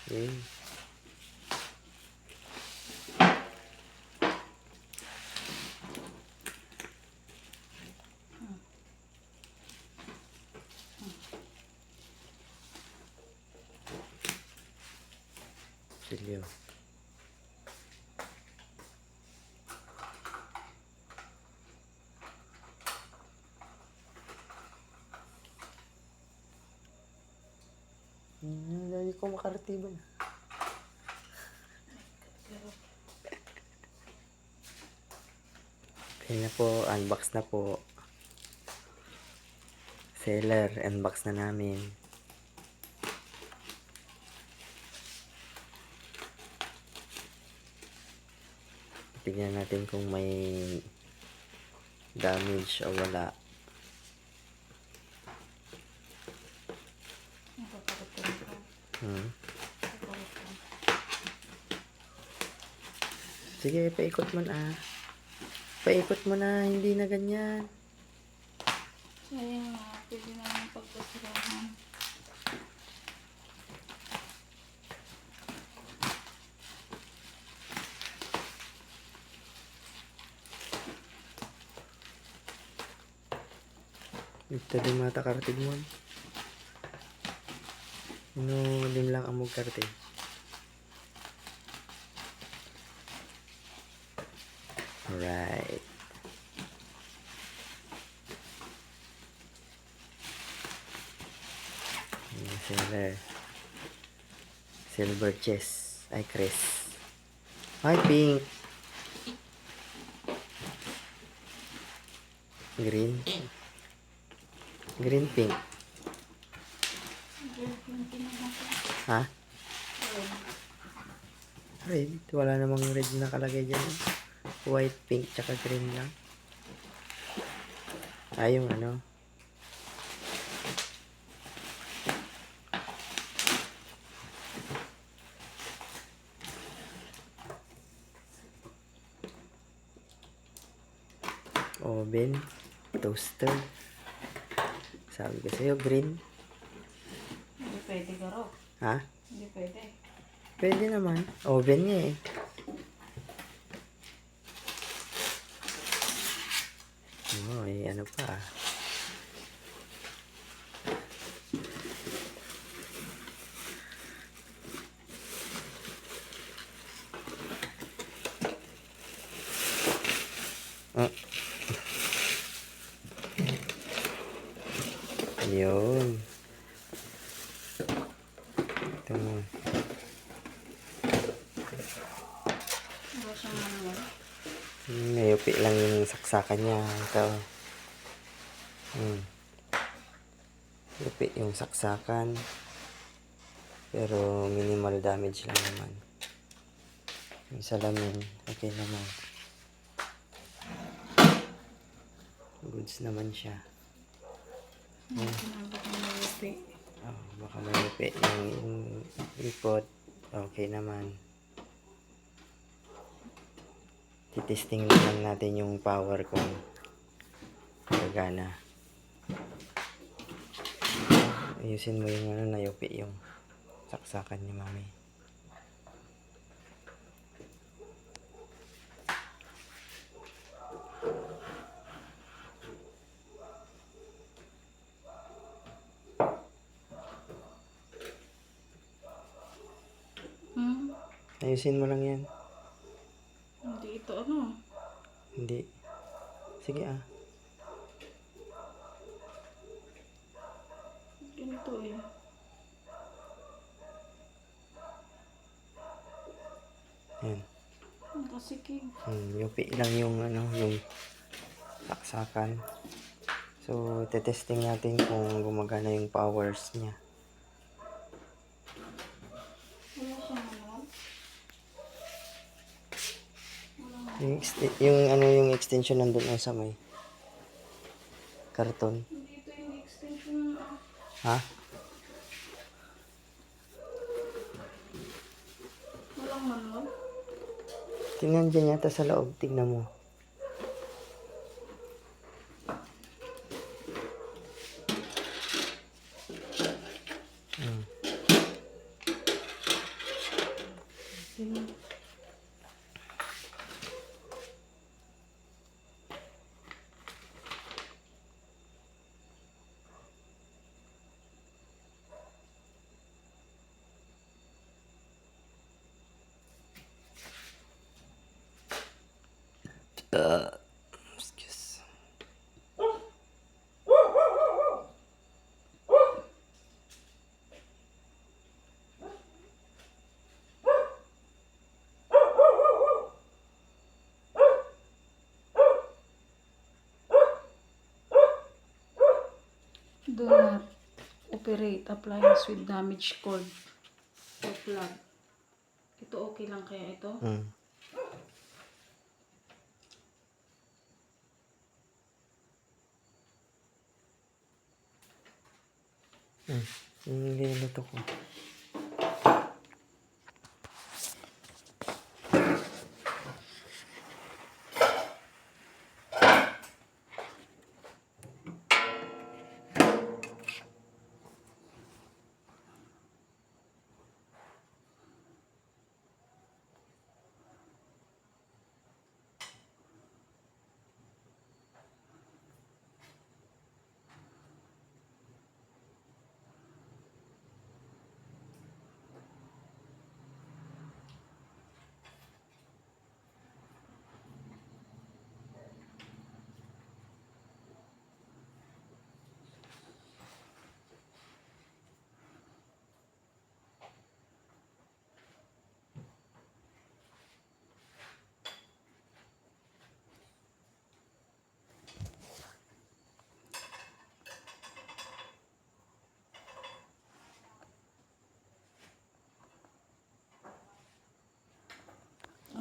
Yun. Silyo. Lagi ko makaratiban. Okay na po, unbox na po. Seller, unbox na namin. Tignan natin kung may damage o wala. Sige, paikot mo na. Paikot mo na, hindi na ganyan. Sayang nga, pwede naman pagpasirahan. Ito din mata kartig mo. No, lim lang amog kartig. Alright. Silver. Silver chest. Ay, Chris. Ay, pink. Green. Green, pink. Ha? Red. Wala namang red na nakalagay dyan. White, pink, tsaka green lang. Ay, yung ano. Oven. Toaster. Sabi ko sa'yo, green. Hindi pwede garo. Ha? Hindi pwede. Pwede naman. Oven niya eh. Oh, eh, ano pa. Oh. Yun. Ito mo. Wala siyang manual. Mayupi lang yung saksakan niya. Ito. Yupi yung saksakan. Pero minimal damage lang naman. Yung salamin, okay naman. Goods naman siya. Baka mayupi. Oh, baka mayupi yung ipot. Okay naman. Titesting lang natin yung power kung gagana. Ayusin mo yung ano, nayupi yung saksakan ni mami. Ayusin mo lang yan. Hindi ito ano. Hindi. Sige ah. Ganito eh. Yan. Nakasikig. Yupi lang yung ano, yung saksakan. So, tetesting natin kung gumagana yung powers niya. Wala siyang manual. Yung ano, yung extension nandun na sa may karton. Hindi ito yung extension. Ha? Walang manual. Tingnan dyan yata sa loob. Tignan mo. Excuse. Do not operate appliance with damaged cord or plug. Ito okay lang kaya ito? Yung niluluto ko.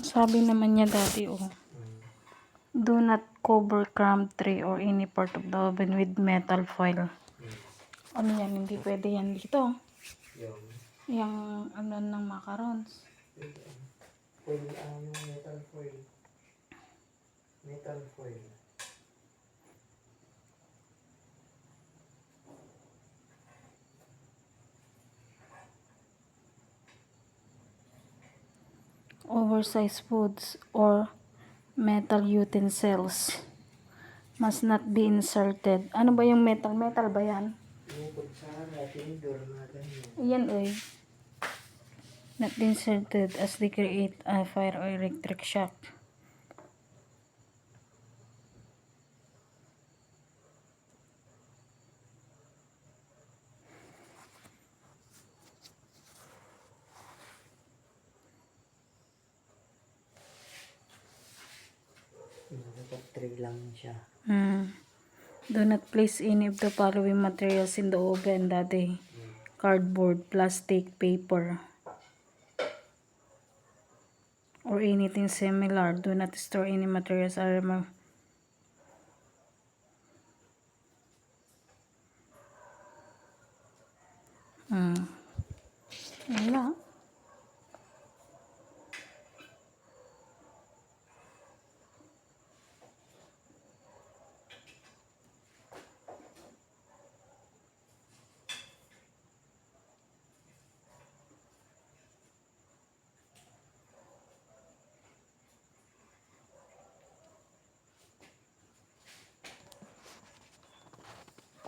Sabi naman niya dati, do not cover crumb tray or any part of the oven with metal foil. Ano yan? Hindi pwede yan dito. Yung Yung ano ng macarons. foil, yung metal foil. Metal foil. Oversized foods or metal utensils must not be inserted. Ano ba yung metal? Metal ba yan? Yung kutsara, tinidor, mga ganyan. Yan oy. Not inserted as they create a fire or electric shock. Dapat tray lang siya. Do not place any of the following materials in the oven that day. Cardboard, plastic, paper, or anything similar. Do not store any materials or wala.